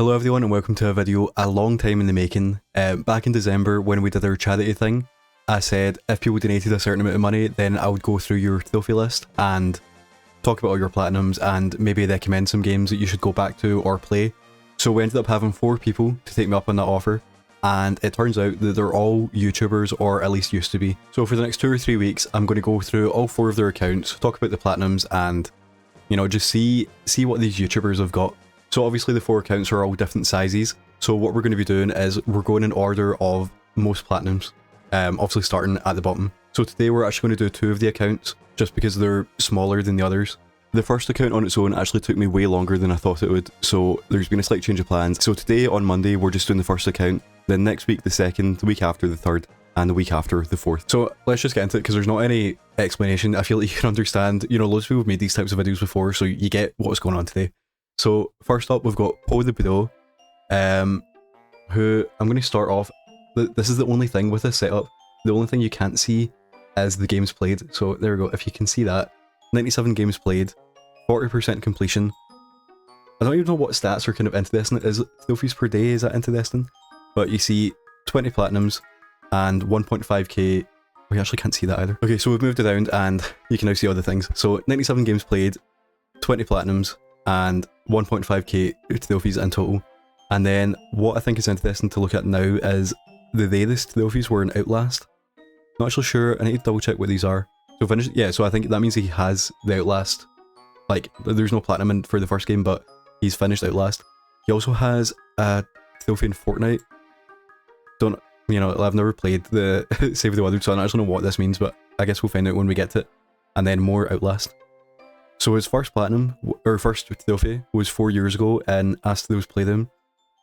Hello everyone and welcome to a video a long time in the making. Back in December when we did our charity thing, I said if people donated a certain amount of money then I would go through your trophy list and talk about all your platinums and maybe recommend some games that you should go back to or play. So we ended up having 4 people to take me up on that offer, and it turns out that they're all YouTubers, or at least used to be. So for the next 2 or 3 weeks I'm going to go through all 4 of their accounts, talk about the platinums and, you know, just see what these YouTubers have got. So obviously the 4 accounts are all different sizes, so what we're going to be doing is we're going in order of most platinums, obviously starting at the bottom. So today we're actually going to do 2 of the accounts, just because they're smaller than the others. The first account on its own actually took me way longer than I thought it would, so there's been a slight change of plans. So today on Monday we're just doing the first account, then next week the second, the week after the third, and the week after the fourth. So let's just get into it because there's not any explanation. I feel like you can understand, you know, loads of people have made these types of videos before, so you get what's going on today. So first up we've got PoTheBroe, who I'm going to start off. This is the only thing with this setup. The only thing you can't see is the games played. So there we go. If you can see that, 97 games played, 40% completion. I don't even know what stats are kind of interesting. Is trophies per day, is that interesting? But you see 20 platinums and 1.5k. We actually can't see that either. Okay, so we've moved around and you can now see other things. So 97 games played, 20 platinums, and 1.5k trophies in total. And then what I think is interesting to look at now is the latest trophies were in Outlast. Not actually sure, I need to double check what these are. So finish, yeah, so I think that means he has the Outlast. Like, there's no platinum in for the first game, but he's finished Outlast. He also has a trophy in Fortnite. Don't, you know, I've never played the Save the Withered, so I don't actually know what this means, but I guess we'll find out when we get to it. And then more Outlast. So his first platinum, or first trophy, was 4 years ago and asked those play them.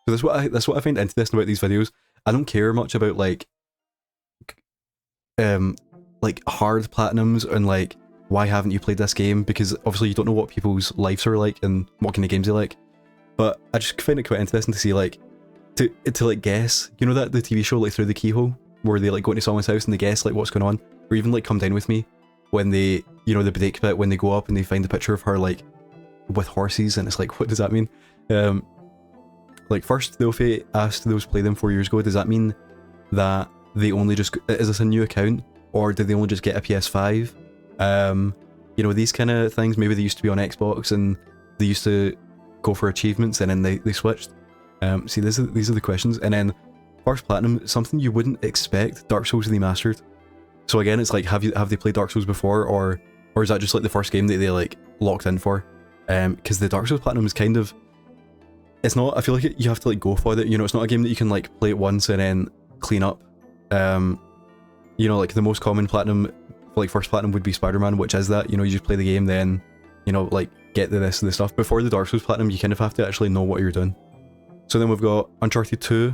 So that's what I find interesting about these videos. I don't care much about like hard platinums and like why haven't you played this game, because obviously you don't know what people's lives are like and what kind of games they like. But I just find it quite interesting to see like to like guess, you know, that the TV show like Through the Keyhole, where they like go into someone's house and they guess like what's going on, or even like Come Down With Me, when they, you know, the break bit when they go up and they find a picture of her like with horses and it's like, what does that mean? Like first trophy asked those play them 4 years ago, does that mean that they only just, is this a new account, or did they only just get a PS5? You know, these kind of things. Maybe they used to be on Xbox and they used to go for achievements and then they switched. See, these are the questions. And then first platinum, something you wouldn't expect, Dark Souls Remastered. So again, it's like, have they played Dark Souls before, or is that just like the first game that they like locked in for? Because the Dark Souls platinum is kind of, it's not, I feel like you have to like go for it, you know, it's not a game that you can like play it once and then clean up. You know, like the most common platinum, like first platinum would be Spider-Man, which is that, you know, you just play the game, then, you know, like get the rest of the stuff. Before the Dark Souls platinum, you kind of have to actually know what you're doing. So then we've got Uncharted 2,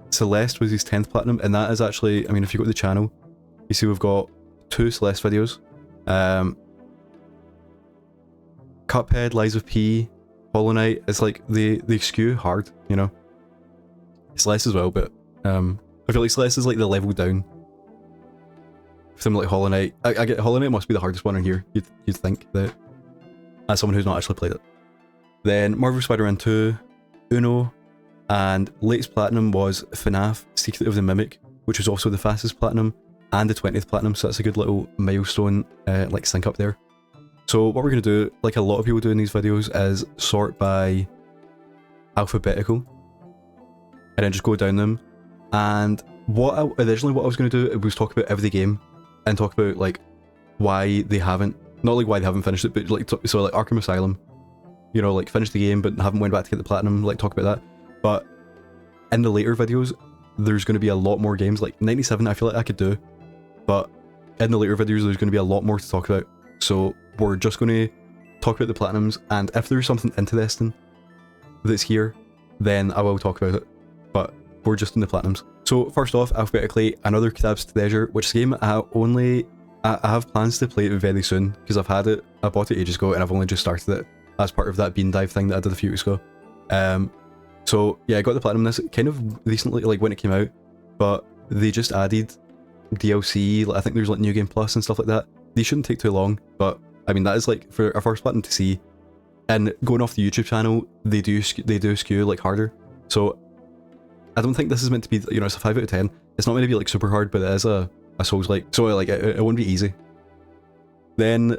Celeste was his 10th platinum, and that is actually, I mean, if you go to the channel, you see we've got 2 Celeste videos. Cuphead, Lies of P, Hollow Knight, it's like they skew hard, you know. Celeste as well, but I feel like Celeste is like the level down. Something like Hollow Knight. I get Hollow Knight must be the hardest one in here, you'd think, that, as someone who's not actually played it. Then Marvel Spider-Man 2, Uno, and latest platinum was FNAF Secret of the Mimic, which was also the fastest platinum and the 20th platinum, so that's a good little milestone like sync up there. So what we're going to do, like a lot of people do in these videos, is sort by alphabetical and then just go down them. And originally what I was going to do was talk about every game and talk about like why they haven't, not like why they haven't finished it, but like, so like Arkham Asylum, you know, like finished the game but haven't went back to get the platinum, like talk about that. But in the later videos there's going to be a lot more games, like 97 I feel like I could do, but in the later videos there's going to be a lot more to talk about. So we're just going to talk about the platinums, and if there's something interesting that's here, then I will talk about it, but we're just in the platinums. So first off, alphabetically, Another Crab's Treasure, which is a game I have plans to play it very soon, because I've had it, I bought it ages ago and I've only just started it as part of that bean dive thing that I did a few weeks ago. So yeah, I got the platinum this kind of recently, like when it came out, but they just added DLC, I think there's like New Game Plus and stuff like that. These shouldn't take too long, but I mean that is like for a first platinum to see, And going off the YouTube channel, they do skew like harder. So I don't think this is meant to be, you know, it's a 5 out of 10. It's not meant to be like super hard, but it is a Souls-like. So like it won't be easy. Then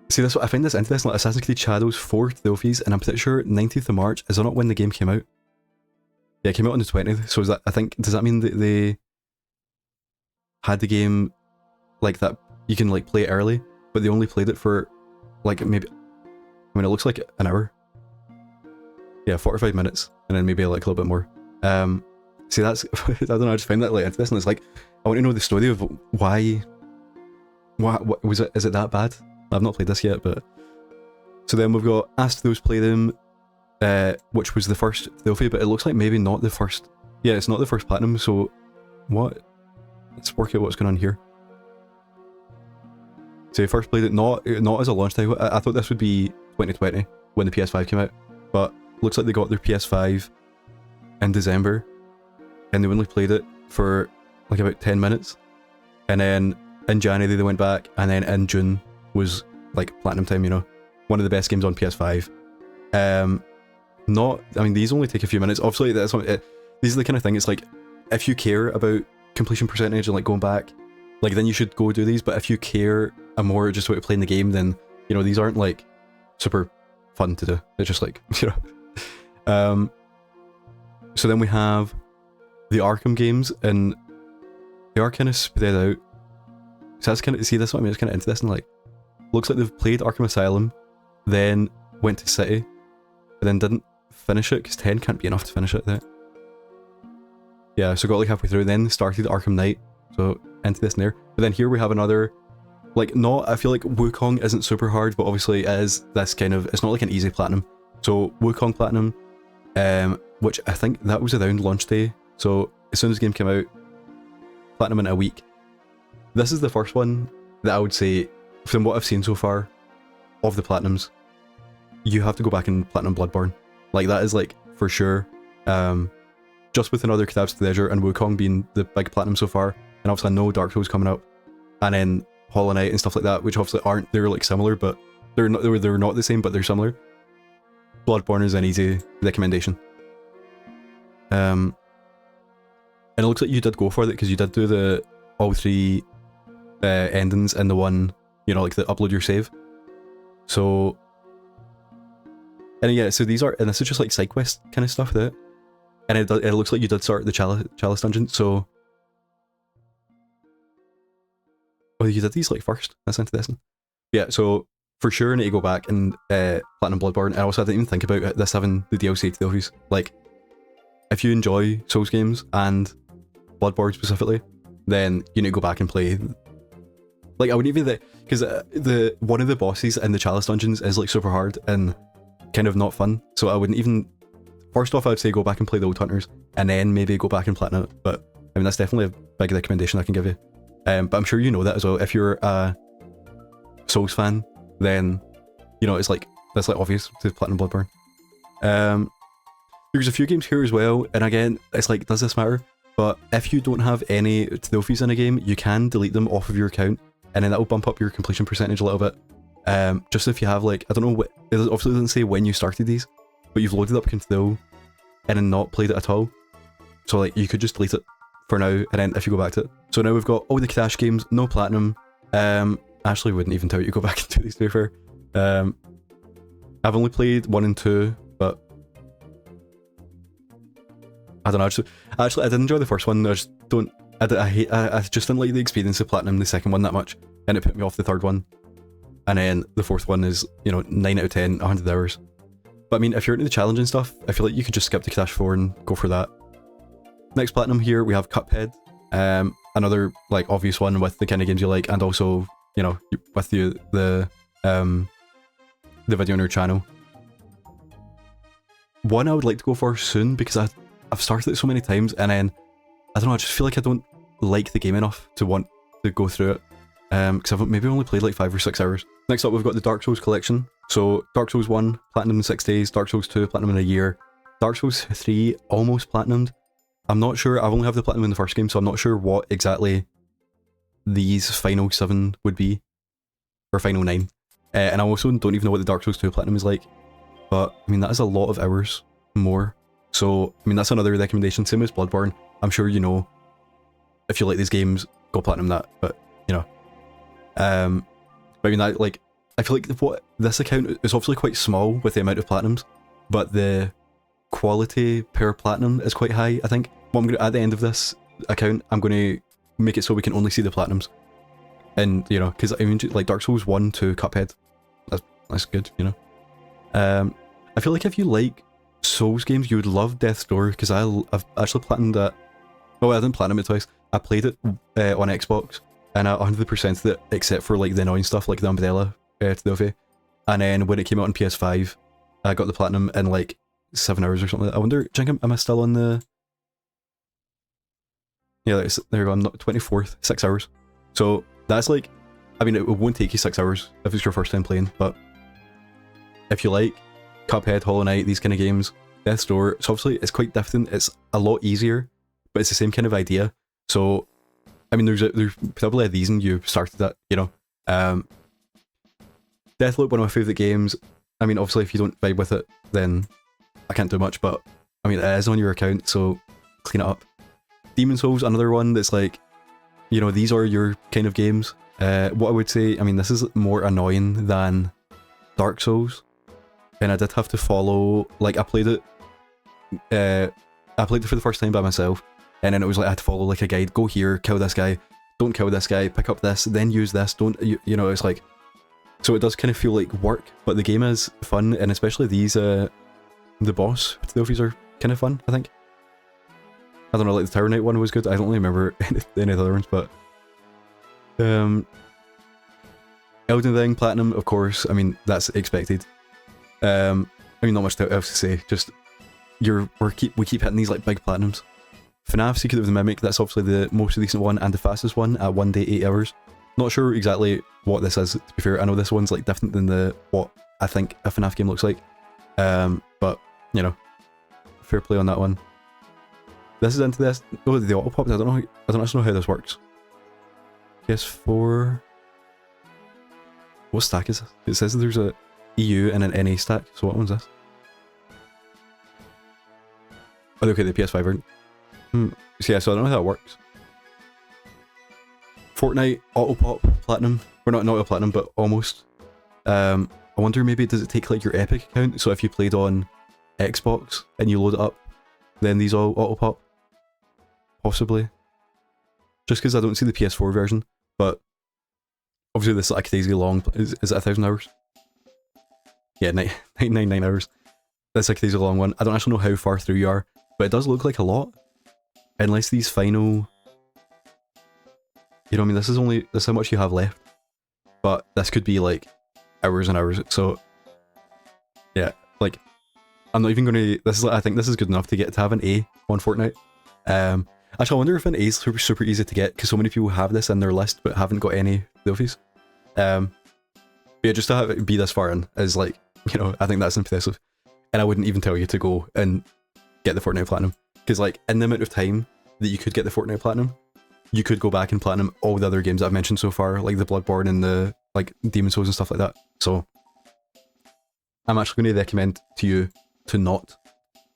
see this, I find this interesting, like Assassin's Creed Shadows 4 trophies, and I'm pretty sure 19th of March, is that not when the game came out? Yeah, it came out on the 20th, so is that, I think, does that mean that they had the game like that, you can like play it early, but they only played it for like maybe, I mean it looks like an hour. Yeah, 45 minutes, and then maybe like a little bit more. See that's, I don't know, I just find that like interesting. It's like, I want to know the story of why what was it, is it that bad? I've not played this yet, but... So then we've got Astro's Playroom, which was the first trophy, but it looks like maybe not the first... Yeah, it's not the first platinum, so... What? Let's work out what's going on here. So you first played it not as a launch title. I thought this would be 2020, when the PS5 came out, but looks like they got their PS5 in December, and they only played it for like about 10 minutes, and then in January they went back, and then in June was like platinum time, you know, one of the best games on PS5. Not, I mean, these only take a few minutes. Obviously, that's what these are the kind of thing. It's like, if you care about completion percentage and like going back, like then you should go do these. But if you care more just about playing the game, then you know these aren't like super fun to do. It's just like, you know. So then we have the Arkham games, and they are kind of spread out. So that's kind of, see, this one, I mean, it's kind of interesting. Like, looks like they've played Arkham Asylum, then went to City, but then didn't finish it because 10 can't be enough to finish it. There. Yeah, so got like halfway through, then started Arkham Knight, so into this and there. But then here we have another, like, not, I feel like Wukong isn't super hard, but obviously it is this kind of, it's not like an easy platinum. So Wukong Platinum, which I think that was around launch day. So as soon as the game came out, platinum in a week. This is the first one that I would say, from what I've seen so far, of the platinums, you have to go back and platinum Bloodborne. Like, that is like, for sure. Just with another Kitab's Treasure and Wukong being the big platinum so far, and obviously I know Dark Souls coming up, and then Hollow Knight and stuff like that, which obviously aren't, they're like similar, but they're not the same, but they're similar. Bloodborne is an easy recommendation. And it looks like you did go for it, because you did do all three endings in the one, you know, like the upload your save. So, and yeah, so these are, and this is just like side quest kind of stuff there. And it looks like you did start the Chalice dungeon, so... Oh, you did these like first, that's interesting. Yeah, so for sure I need to go back and platinum Bloodborne. I also didn't even think about this having the DLC trophies. Like, if you enjoy Souls games and Bloodborne specifically, then you need to go back and play. Like, I wouldn't even, because one of the bosses in the Chalice dungeons is like super hard and kind of not fun, so I wouldn't even, first off I'd say go back and play the Old Hunters, and then maybe go back and platinum it. But I mean, that's definitely a big recommendation I can give you. But I'm sure you know that as well. If you're a Souls fan, then you know it's like, that's like obvious to platinum Bloodborne. There's a few games here as well, and again, it's like, does this matter? But if you don't have any trophies in a game, you can delete them off of your account, and then that will bump up your completion percentage a little bit. Just if you have like, I don't know, it obviously doesn't say when you started these, but you've loaded up Control and then not played it at all. So like, you could just delete it for now, and then if you go back to it. So now we've got all the Crash games, no platinum. Actually wouldn't even tell you to go back and do these, to be fair. I've only played 1 and 2, but I don't know, actually I did enjoy the first one. I just don't, I just didn't like the experience of platinum the second one that much, and it put me off the third one. And then the fourth one is, you know, 9 out of 10, 100 hours. But I mean, if you're into the challenge and stuff, I feel like you could just skip the Crash 4 and go for that. Next platinum here, we have Cuphead. Another, like, obvious one with the kind of games you like, and also, you know, with the video on your channel. One I would like to go for soon, because I've started it so many times, and then, I don't know, I just feel like I don't like the game enough to want to go through it. Because I've maybe only played like 5 or 6 hours. Next up, we've got the Dark Souls collection. So, Dark Souls 1, platinum in 6 days, Dark Souls 2, platinum in a year, Dark Souls 3, almost platinumed. I'm not sure, I've only have the platinum in the first game, so I'm not sure what exactly these final 7 would be. Or final 9. And I also don't even know what the Dark Souls 2 Platinum is like. But, I mean, that is a lot of hours more. So, I mean, that's another recommendation. Same as Bloodborne. I'm sure you know, if you like these games, go Platinum that. But, you know. But I mean, that, like, I feel like what this account is obviously quite small with the amount of Platinums. But the quality per Platinum is quite high, I think. What I'm going to, at the end of this account, I'm going to make it so we can only see the Platinums. And, you know, because, I mean, like, Dark Souls 1 to Cuphead. That's good, you know. I feel like if you like Souls games, you would love Death's Door, because I've actually platinumed that. Oh, I didn't platinum it twice. I played it on Xbox, and I 100%'d it, except for like the annoying stuff like the umbrella trophy. And then when it came out on PS5, I got the platinum in like 7 hours or something. I wonder, am I still on the... Yeah, there we go, I'm not 24th, 6 hours. So that's like, I mean, it won't take you 6 hours if it's your first time playing, but if you like Cuphead, Hollow Knight, these kind of games, Death's Door, so obviously it's quite different, it's a lot easier, but it's the same kind of idea. So, I mean, there's probably a reason you started that, you know. Deathloop, one of my favourite games. I mean, obviously if you don't vibe with it, then I can't do much, but I mean, it is on your account, so clean it up. Demon Souls, another one that's like, you know, these are your kind of games. What I would say, I mean, this is more annoying than Dark Souls, and I did have to follow, like, I played it for the first time by myself, and then it was like I had to follow like a guide, go here, kill this guy, don't kill this guy, pick up this, then use this, don't, you know, it's like, so it does kind of feel like work, but the game is fun, and especially these, the boss trophies are kind of fun, I think. I don't know, like the Tower Knight one was good, I don't really remember any of the other ones, but... Elden Ring, Platinum, of course, I mean, that's expected. I mean, not much else to say, just, we keep hitting these like big Platinums. FNAF Secret of the Mimic, that's obviously the most recent one and the fastest one at 1 day 8 hours. Not sure exactly what this is, to be fair. I know this one's like different than what I think a FNAF game looks like. But, you know, fair play on that one. This is into this. Oh, the auto pop, I don't actually know how this works. PS4... What stack is this? It says there's a EU and an NA stack, so what one's this? Oh, okay, the PS5 version. So yeah, so I don't know how that works. Fortnite, auto pop, platinum. Or not auto platinum, but almost. I wonder, maybe does it take like your Epic account? So if you played on Xbox and you load it up, then these all auto pop? Possibly. Just because I don't see the PS4 version, but obviously this is like crazy long. Is it 1,000 hours? Yeah, 9 hours. That's a crazy long one. I don't actually know how far through you are, but it does look like a lot. Unless these final... You know what I mean? This is how much you have left. But this could be like hours and hours. So yeah, like I'm not even going to... I think this is good enough to have an A on Fortnite. Actually, I wonder if an A is super easy to get, because so many people have this in their list but haven't got any trophies. But yeah, just to have it be this far in is like, you know, I think that's impressive. And I wouldn't even tell you to go and get the Fortnite Platinum. Because like, in the amount of time that you could get the Fortnite Platinum, you could go back and Platinum all the other games that I've mentioned so far, like the Bloodborne and the like Demon Souls and stuff like that. So I'm actually going to recommend to you to not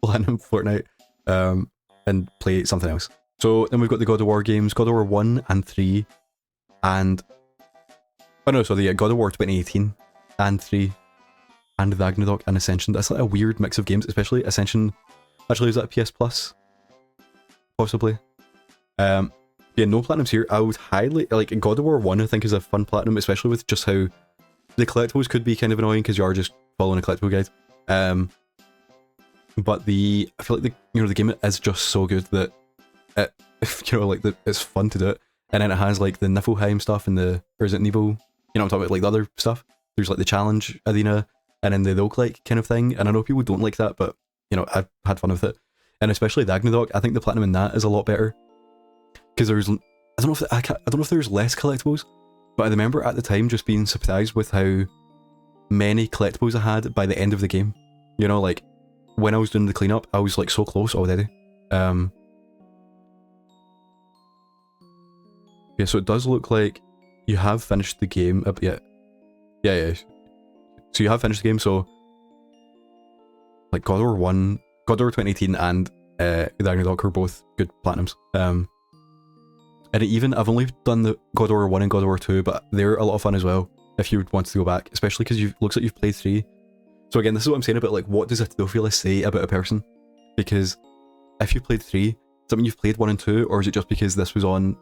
Platinum Fortnite and play something else. So then we've got the God of War games, God of War 1 and 3, and... Oh no, sorry, yeah, God of War 2018 and 3, and Ragnarok and Ascension. That's like a weird mix of games, especially Ascension. Actually, is that a PS Plus? Possibly. Yeah, no platinums here. I would highly... Like, God of War 1 I think is a fun platinum, especially with just how the collectibles could be kind of annoying because you are just following a collectible guide. But I feel like the game is just so good that it, you know, like it's fun to do it. And then it has like the Niflheim stuff and or is it Nibel? You know what I'm talking about, like the other stuff. There's like the challenge arena and then the roguelike kind of thing. And I know people don't like that, but you know, I've had fun with it. And especially Ragnarok, I think the platinum in that is a lot better. Because I don't know if there's less collectibles, but I remember at the time just being surprised with how many collectibles I had by the end of the game. You know, like when I was doing the cleanup, I was like so close already. Yeah, so it does look like you have finished the game. Yeah. So you have finished the game, so like God of War 1, God of War 2018 and the Ragnarok are both good platinums. And even, I've only done the God of War 1 and God of War 2, but they're a lot of fun as well, if you would want to go back, especially because looks like you've played 3. So again, this is what I'm saying about like, what does a Theophilus say about a person? Because if you played 3, does that mean you've played 1 and 2, or is it just because this was on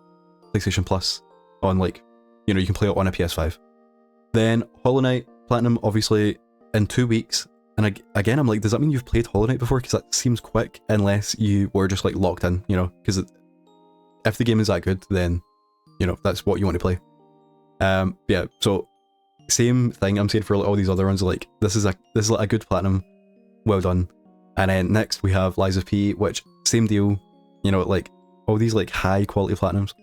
PlayStation Plus, on like, you know, you can play it on a PS5? Then Hollow Knight Platinum, obviously, in 2 weeks. And again, I'm like, does that mean you've played Hollow Knight before? Because that seems quick, unless you were just like locked in, you know? Because if the game is that good, then, you know, that's what you want to play. Yeah, so same thing I'm saying for all these other ones, like, this is like a good platinum, well done. And then next we have Lies of P, which, same deal, you know, like, all these like high quality platinums.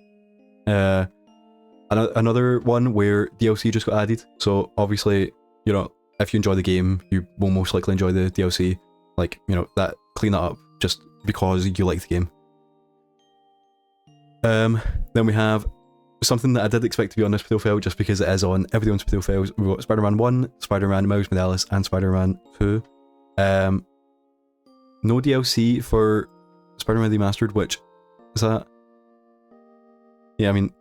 Another one where DLC just got added, so obviously, you know, if you enjoy the game, you will most likely enjoy the DLC, like, you know, that, clean that up, just because you like the game. Then we have something that I did expect to be on this profile, just because it is on everyone's profiles. We've got Spider-Man 1, Spider-Man Miles Morales, and Spider-Man 2. No DLC for Spider-Man Remastered, which is that? Yeah, I mean,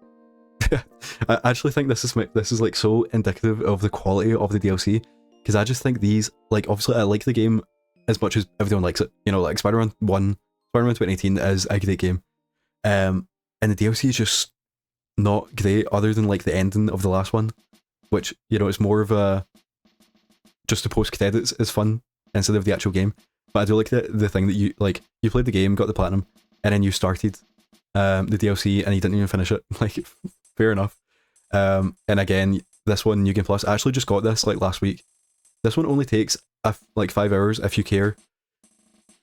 I actually think this is like so indicative of the quality of the DLC, because I just think these, like, obviously I like the game as much as everyone likes it. You know, like Spider-Man 1, Spider-Man 2018 is a great game. And the DLC is just not great, other than like the ending of the last one, which, you know, it's more of a, just the post credits is fun instead of the actual game. But I do like the thing that you played the game, got the platinum, and then you started the DLC and you didn't even finish it. Like, fair enough. And again, this one, New Game Plus, I actually just got this like last week. This one only takes like 5 hours if you care.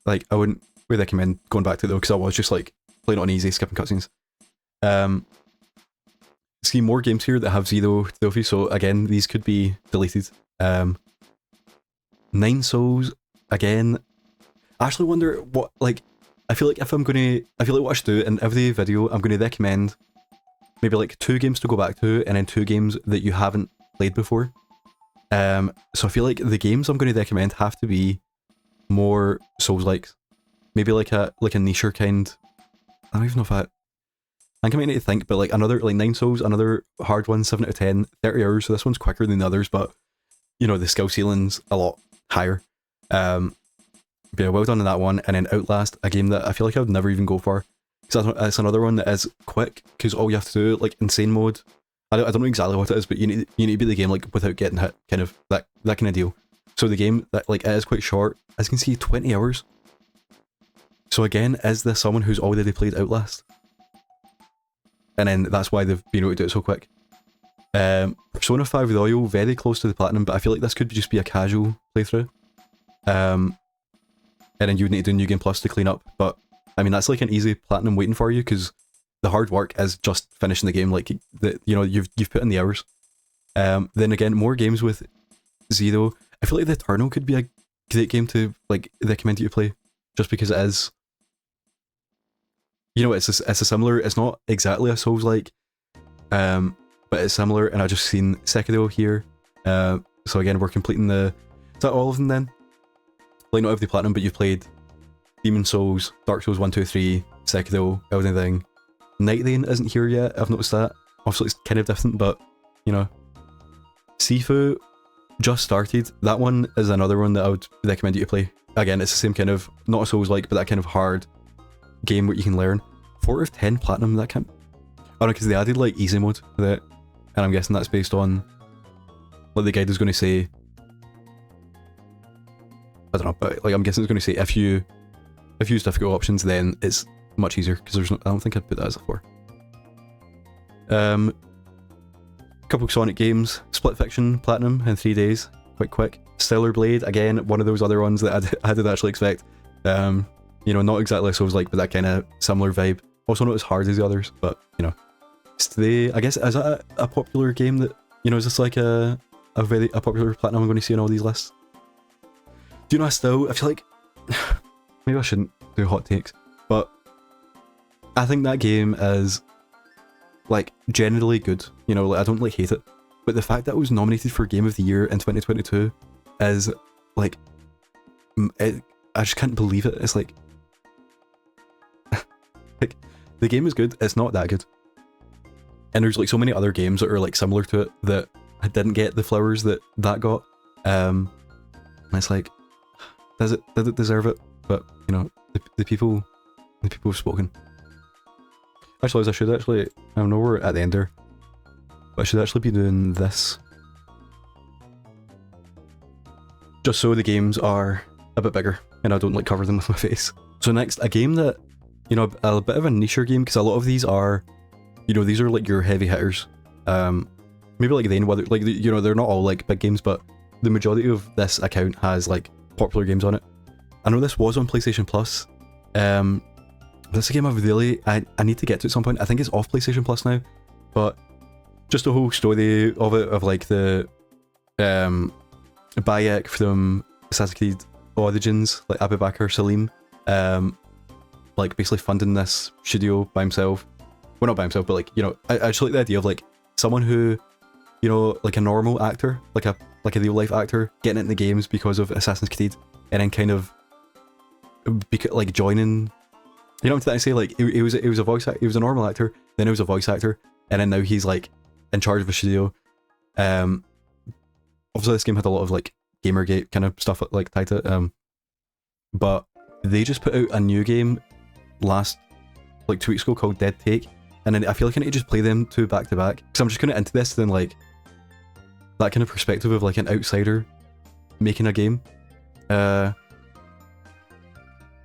Like, I wouldn't really recommend going back to it though, because I was just like playing it on easy, skipping cutscenes. See more games here that have zero trophies, so again, these could be deleted. 9 Souls, again, I actually wonder what, like, I feel like what I should do in every video, I'm going to recommend maybe like 2 games to go back to, and then 2 games that you haven't played before. So I feel like the games I'm going to recommend have to be more Souls-like. Maybe like a nicher kind. I don't even know if I think I might need to think, but like another, like 9 Souls, another hard one, 7 out of 10, 30 hours, so this one's quicker than the others, but, you know, the skill ceiling's a lot higher. But yeah, well done on that one. And then Outlast, a game that I feel like I would never even go for, because it's another one that is quick, because all you have to do, like insane mode, I don't know exactly what it is, but you need to beat the game like without getting hit, kind of that kind of deal. So the game, that like, it is quite short, as you can see, 20 hours. So again, is this someone who's already played Outlast? And then that's why they've been able to do it so quick. Persona 5 Royal, very close to the platinum, but I feel like this could just be a casual playthrough. And then you would need to do New Game Plus to clean up, but I mean, that's like an easy platinum waiting for you, because the hard work is just finishing the game, like, you know, you've put in the hours. Then again, more games with zero. I feel like the Eternal could be a great game to like recommend you to play, just because it is, you know, it's a similar, it's not exactly a Souls-like, but it's similar, and I just seen Sekiro here. So again, we're completing is that all of them then? Like, not every platinum, but you've played Demon Souls, Dark Souls 1, 2, 3, Sekiro, Elden Ring. Night Rain isn't here yet, I've noticed that. Obviously it's kind of different, but, you know. Sifu just started. That one is another one that I would recommend you to play. Again, it's the same kind of, not a Souls-like, but that kind of hard game where you can learn. 4 out of 10 platinum, that can't... Oh no, because they added like easy mode to that, and I'm guessing that's based on, like, the guide is going to say, I don't know, but like, I'm guessing it's going to say if you use difficult options, then it's much easier, because there's no, I don't think I'd put that as a 4. Couple Sonic games, Split Fiction Platinum in 3 days, quite quick. Stellar Blade, again, one of those other ones that I did actually expect. You know, not exactly Souls-like, but that kind of similar vibe. Also not as hard as the others, but, you know. Stray, I guess, is that a popular game that, you know, is this like a very popular platinum I'm going to see on all these lists? Do you know, I feel like, maybe I shouldn't do hot takes, but I think that game is, like, generally good. You know, like, I don't, like, hate it. but the fact that it was nominated for Game of the Year in 2022 is like, I just can't believe it. It's like, like the game is good, it's not that good. And there's like so many other games that are like similar to it that I didn't get the flowers that got. And it's like, does it deserve it? But you know, the people have spoken. Actually, as I should actually, I know we're at the end there, but I should actually be doing this just so the games are a bit bigger and I don't like cover them with my face. So next, a game that, you know, a bit of a niche game, because a lot of these are, you know, these are like your heavy hitters. Maybe like they know whether, like, you know, they're not all like big games, but the majority of this account has like popular games on it. I know this was on PlayStation Plus. This is a game I need to get to at some point. I think it's off PlayStation Plus now, but just the whole story of it, of like the Bayek from Assassin's Creed Origins, like Abu Bakr Salim, like basically funding this studio by himself. Well, not by himself, but like, you know, I just like the idea of like someone who, you know, like a normal actor, like a real life actor, getting into the games because of Assassin's Creed, and then kind of like joining. You know what I'm trying to say? Like he was a voice actor, he was a normal actor, then he was a voice actor, and then now he's like in charge of a studio. Obviously this game had a lot of like Gamergate kind of stuff like tied to it. But they just put out a new game last like 2 weeks ago called Dead Take, and then I feel like I need to just play them two back to back, because I'm just kind of into this then like that kind of perspective of like an outsider making a game.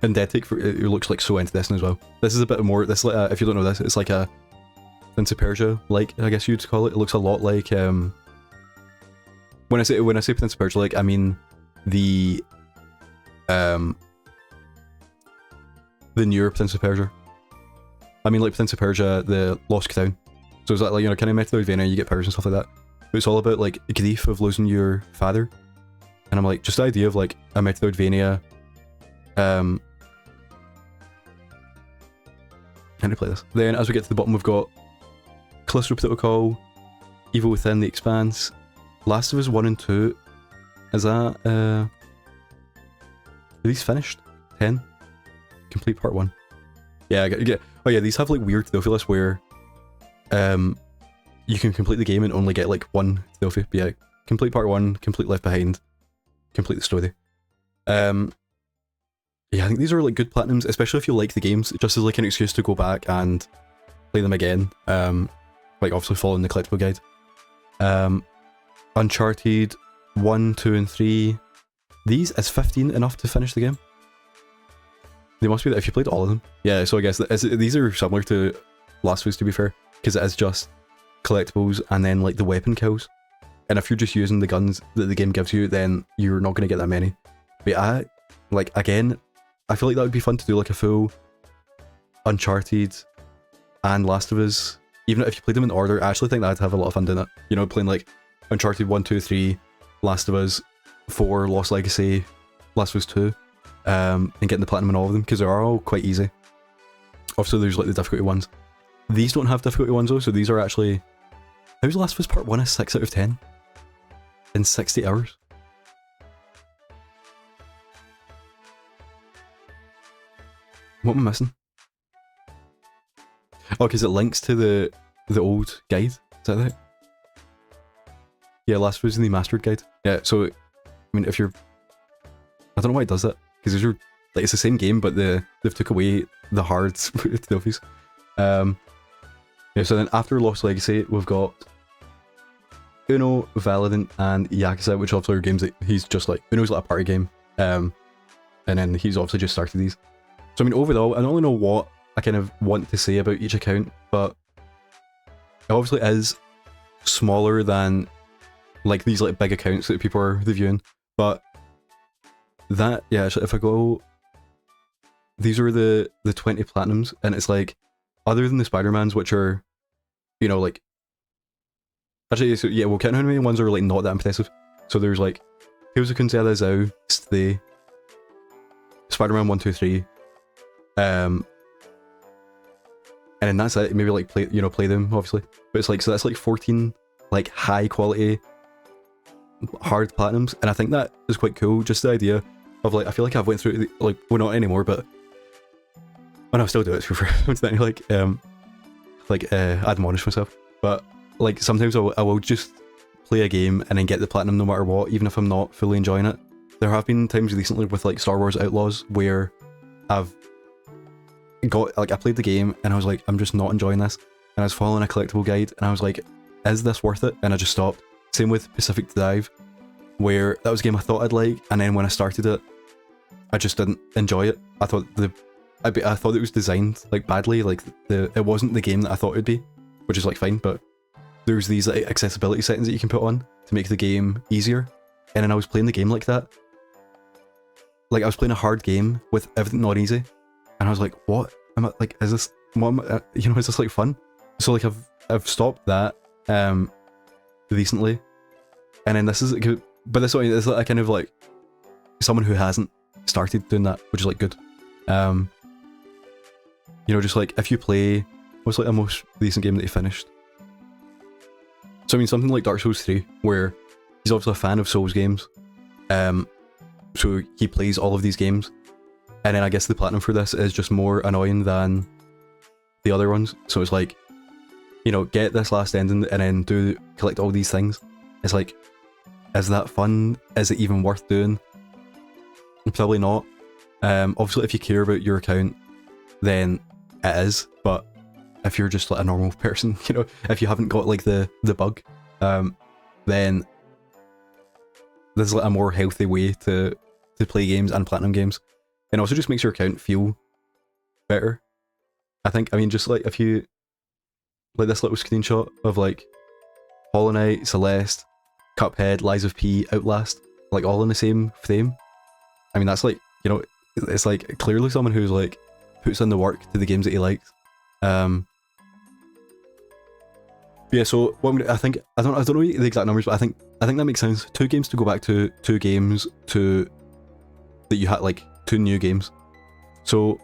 And Dead Take, it looks like so interesting as well. This is a bit more, this if you don't know this, it's like a Prince of Persia, like I guess you'd call it. It looks a lot like when I say Prince of Persia, like I mean the newer Prince of Persia. I mean like Prince of Persia, the Lost Crown. So it's like, you know, kind of Metroidvania, you get powers and stuff like that. But it's all about like grief of losing your father. And I'm like, just the idea of like a Metroidvania. How to play this. Then as we get to the bottom, we've got Callisto Protocol, Evil Within, The Expanse, Last of Us 1 and 2. Is that are these finished? 10? Complete part 1. Yeah, oh yeah, these have like weird trophy lists where you can complete the game and only get like one trophy. But yeah, complete part 1, complete Left Behind, complete the story. Yeah, I think these are like good platinums, especially if you like the games, just as like an excuse to go back and play them again. Like obviously following the collectible guide. Uncharted 1, 2 and 3. These, is 15 enough to finish the game? They must be that if you played all of them. Yeah, so I guess these are similar to Last of Us, to be fair, because it is just collectibles and then like the weapon kills. And if you're just using the guns that the game gives you, then you're not going to get that many. But again, I feel like that would be fun to do like a full Uncharted and Last of Us. Even if you played them in order, I actually think that I'd have a lot of fun doing it. You know, playing like Uncharted 1, 2, 3, Last of Us 4, Lost Legacy, Last of Us 2, and getting the platinum in all of them, because they are all quite easy. Obviously there's like the difficulty ones. These don't have difficulty ones though, so these are actually... How's Last of Us Part 1 a 6 out of 10? In 60 hours? What am I missing? Oh, because it links to the old guide. Is that right? Yeah, Last of Us in the Mastered Guide. Yeah, so, I mean, if you're... I don't know why it does that, because these are... Like, it's the same game, but they've took away the hard trophies. Yeah, so then after Lost Legacy, we've got Uno, Valorant, and Yakuza, which obviously are games that he's just like... Uno's like a party game. And then he's obviously just started these. So I mean, overall, I don't really know what I kind of want to say about each account, but it obviously is smaller than like these like big accounts that people are reviewing. But that, yeah, if I go, these are the 20 platinums, and it's like, other than the Spider-Mans, which are, you know, like, actually, so yeah, we'll count how many ones are like not that impressive. So there's like, Here's a Kunzela Zhao, Stay, Spider-Man 1, 2, 3. And then that's it. Maybe like play them obviously, but it's like, so that's like 14 like high quality hard platinums, and I think that is quite cool. Just the idea of like, I feel like I've went through the, like, well, not anymore, but when I still do it for admonish myself. But like sometimes I will just play a game and then get the platinum no matter what, even if I'm not fully enjoying it. There have been times recently with like Star Wars Outlaws where I've got, like, I played the game and I was like, I'm just not enjoying this, and I was following a collectible guide and I was like, is this worth it? And I just stopped. Same with Pacific Dive, where that was a game I thought I'd like, and then when I started it, I just didn't enjoy it. I thought I thought it was designed like badly, like it wasn't the game that I thought it'd be, which is like fine, but there's these like accessibility settings that you can put on to make the game easier, and then I was playing the game like that. Like I was playing a hard game with everything not easy, and I was like, what am I, like, is this, what am I, is this like fun? So like I've stopped that recently, and then this is, but this is like a kind of like someone who hasn't started doing that, which is like good. Just like if you play, what's like the most recent game that you finished? So I mean something like Dark Souls 3, where he's obviously a fan of Souls games, so he plays all of these games, and then I guess the platinum for this is just more annoying than the other ones. So it's like, get this last ending and then collect all these things. It's like, is that fun? Is it even worth doing? Probably not. Obviously if you care about your account, then it is, but if you're just like a normal person, if you haven't got like the bug, then this is like a more healthy way to play games and platinum games, and also just makes your account feel better. I think, I mean, just like if you like this little screenshot of like Hollow Knight, Celeste, Cuphead, Lies of P, Outlast, like all in the same frame. I mean, that's like, it's like clearly someone who's like puts in the work to the games that he likes. Yeah, so I think, I don't know the exact numbers, but I think that makes sense. 2 games to go back to, 2 games to that you had, like 2 new games. So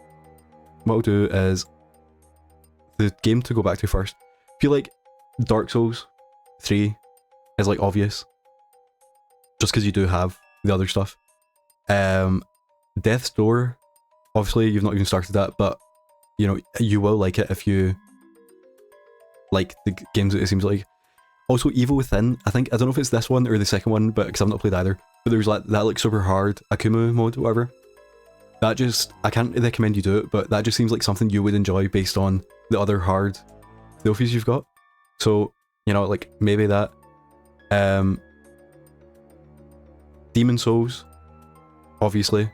what I'll do is the game to go back to first. I feel like Dark Souls 3 is like obvious, just because you do have the other stuff. Death's Door, obviously you've not even started that, but you will like it if you like the games that it seems like. Also Evil Within, I don't know if it's this one or the second one, but because I've not played either, but there's like that like super hard Akumu mode, whatever. That just, I can't recommend you do it, but that just seems like something you would enjoy based on the other hard trophies you've got. So, like maybe that. Demon Souls, obviously.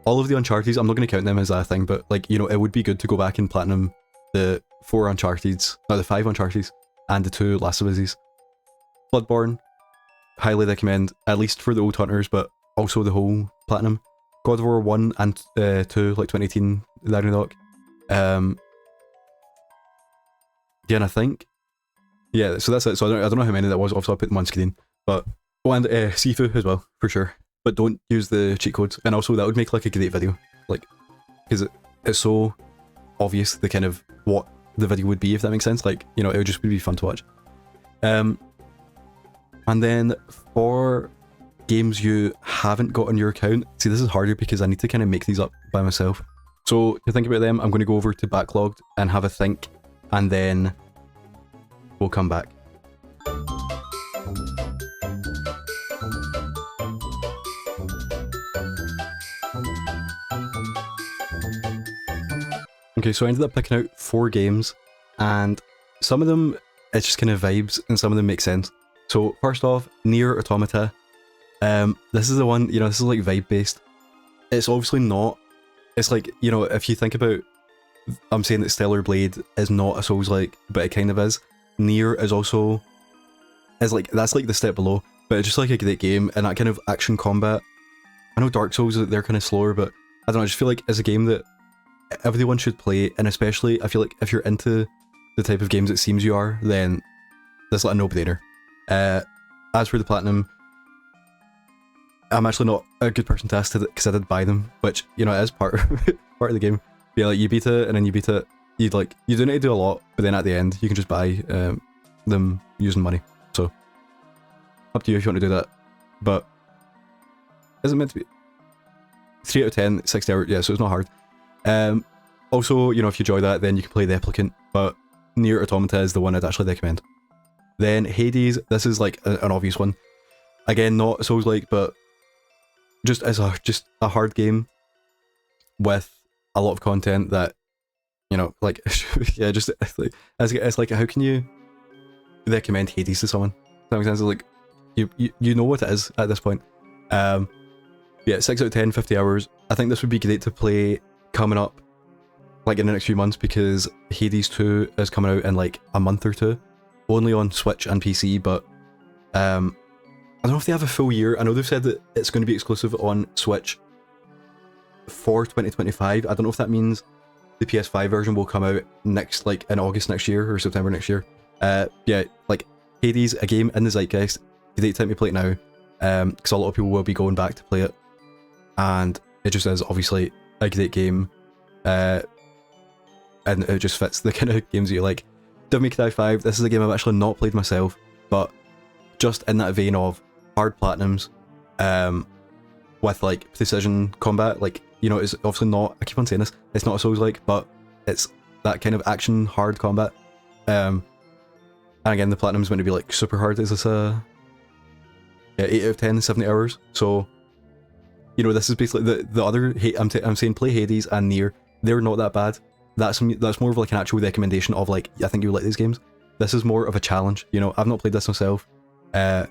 All of the Uncharted, I'm not going to count them as a thing, but like, it would be good to go back and platinum the 4 Uncharteds, no, the 5 Uncharteds, and the 2 Last of Us. Bloodborne, highly recommend, at least for the old hunters, but also the whole platinum. God of War 1 and 2, like 2018, Ragnarok. Yeah, and I think, yeah, so that's it. So I don't know how many that was, obviously I'll put them on screen, but, and Sifu as well, for sure. But don't use the cheat codes, and also that would make like a great video, like, because it's so obvious the kind of what the video would be, if that makes sense. Like, it would just be fun to watch. And then for games you haven't got on your account, see, this is harder because I need to kind of make these up by myself. So to think about them, I'm going to go over to Backlogged and have a think, and then we'll come back. Okay, so I ended up picking out 4 games, and some of them it's just kind of vibes, and some of them make sense. So first off, Nier Automata. This is the one, this is like vibe based. It's obviously not. It's like, if you think about, I'm saying that Stellar Blade is not a Souls-like, but it kind of is. Nier is also, like, that's like the step below, but it's just like a great game, and that kind of action combat. I know Dark Souls, they're kind of slower, but I don't know, I just feel like it's a game that everyone should play, and especially I feel like if you're into the type of games it seems you are, then this is like a no-brainer. As for the platinum, I'm actually not a good person to ask because I did buy them, which, it is part of the game. Yeah, like you beat it and then you beat it, you do need to do a lot, but then at the end you can just buy them using money. Up to you if you want to do that. But is it meant to be 3 out of 10, 60 hours? Yeah, so it's not hard. Also, you know, if you enjoy that, then you can play The Applicant, but Nier Automata is the one I'd actually recommend. Then Hades, this is like an obvious one. Again, not Souls-like, but just as a hard game with a lot of content that, you know, like, yeah, just it's like how can you recommend Hades to someone? Does that make sense? Like, you know what it is at this point. Yeah, 6 out of 10, 50 hours. I think this would be great to play coming up, like in the next few months, because Hades 2 is coming out in like a month or two, only on Switch and PC, but I don't know if they have a full year. I know they've said that it's going to be exclusive on Switch for 2025. I don't know if that means the PS5 version will come out next, like in August next year or September next year. Yeah, like Hades, a game in the zeitgeist. Great time to play it now, because a lot of people will be going back to play it, and it just is obviously a great game, and it just fits the kind of games that you like. Devil May Cry 5, this is a game I've actually not played myself, but just in that vein of hard platinums, with like precision combat, like, you know, it's obviously not, I keep on saying this, it's not a Souls-like, but it's that kind of action hard combat. And again, the platinum's meant to be like super hard. Is this a 8 out of 10, 70 hours? So, you know, this is basically the other, I'm saying play Hades and Nier, they're not that bad. That's more of like an actual recommendation of like, I think you like these games. This is more of a challenge, you know. I've not played this myself, but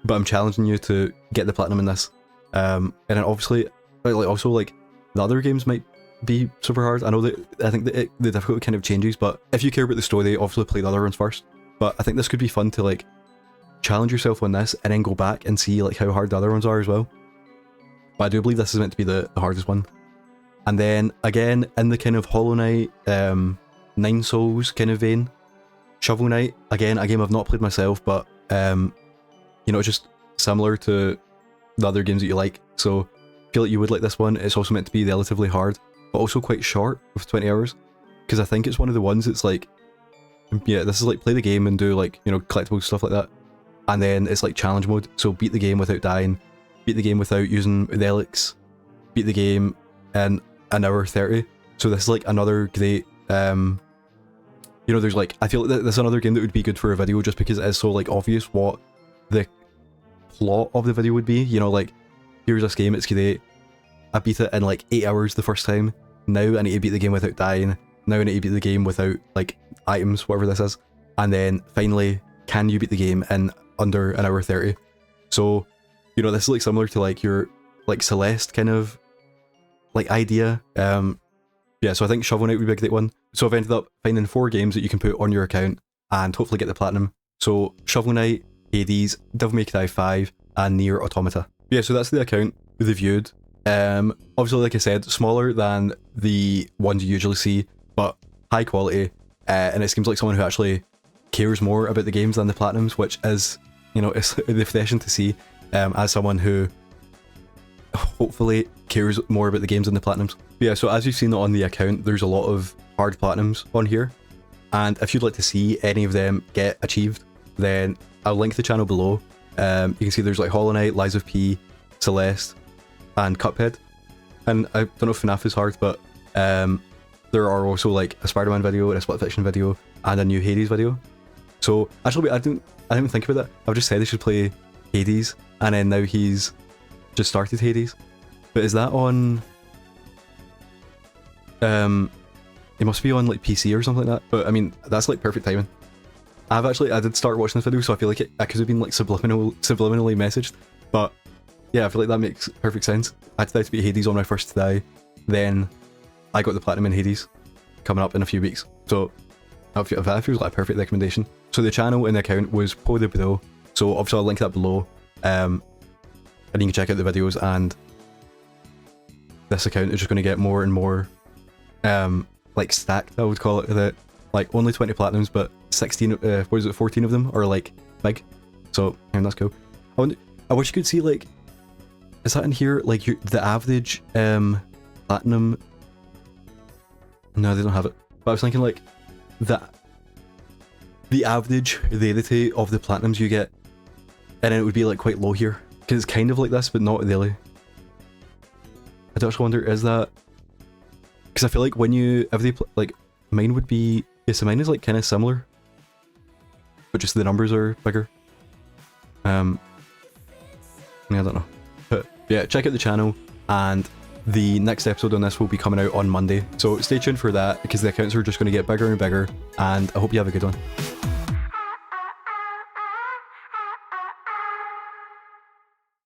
I'm challenging you to get the platinum in this. And then obviously, like also like the other games might be super hard. I know that, I think that the difficulty kind of changes, but if you care about the story, obviously play the other ones first. But I think this could be fun to like challenge yourself on this and then go back and see like how hard the other ones are as well. But I do believe this is meant to be the hardest one. And then again, in the kind of Hollow Knight, Nine Souls kind of vein, Shovel Knight, again, a game I've not played myself, but you know, just similar to the other games that you like. So I feel like you would like this one. It's also meant to be relatively hard, but also quite short, with 20 hours. Because I think it's one of the ones that's like, yeah, this is like play the game and do like, you know, collectibles, stuff like that. And then it's like challenge mode, so beat the game without dying, beat the game without using relics, beat the game in an hour 30. So this is like another great, you know, there's like, I feel like this is another game that would be good for a video just because it is so like obvious what the plot of the video would be. You know, like, here's this game, it's great, I beat it in like 8 hours the first time, now I need to beat the game without dying, now I need to beat the game without like items, whatever this is, and then finally, can you beat the game in under an hour 30? So, you know, this is like similar to like your like Celeste kind of like idea. Yeah, so I think Shovel Knight would be a great one. So I've ended up finding 4 games that you can put on your account and hopefully get the platinum. So Shovel Knight, Hades, Devil May Cry 5, and Nier Automata. Yeah, so that's the account reviewed. Obviously, like I said, smaller than the ones you usually see, but high quality. And it seems like someone who actually cares more about the games than the platinums, which is, you know, it's refreshing to see, as someone who hopefully cares more about the games than the platinums. But yeah, so as you've seen on the account, there's a lot of hard platinums on here, and if you'd like to see any of them get achieved, then I'll link the channel below. You can see there's like Hollow Knight, Lies of P, Celeste, and Cuphead. And I don't know if FNAF is hard, but there are also like a Spider-Man video, and a Split Fiction video, and a new Hades video. So actually, I didn't even think about that. I've just said he should play Hades, and then now he's just started Hades. But is that on? It must be on like PC or something like that. But I mean, that's like perfect timing. I did start watching this video, so I feel like I could have been like subliminally messaged. But yeah, I feel like that makes perfect sense. I decided to beat Hades on my first try, then I got the platinum in Hades coming up in a few weeks. So that feels like a perfect recommendation. So the channel and the account was PoTheBroe, so obviously I'll link that below, and you can check out the videos. And this account is just going to get more and more like stacked, I would call it. That like only 20 platinums, but 14 of them are like big. So that's cool. I wish you could see like, is that in here, like the average platinum? No, they don't have it. But I was thinking like the average rarity of the platinums you get And then it would be like quite low here. Because it's kind of like this, but not really. I do actually wonder, is that... Because I feel like when you... If they like, mine would be... Yeah, so mine is like kind of similar. But just the numbers are bigger. Yeah, I don't know. But yeah, check out the channel. And the next episode on this will be coming out on Monday. So stay tuned for that, because the accounts are just going to get bigger and bigger. And I hope you have a good one.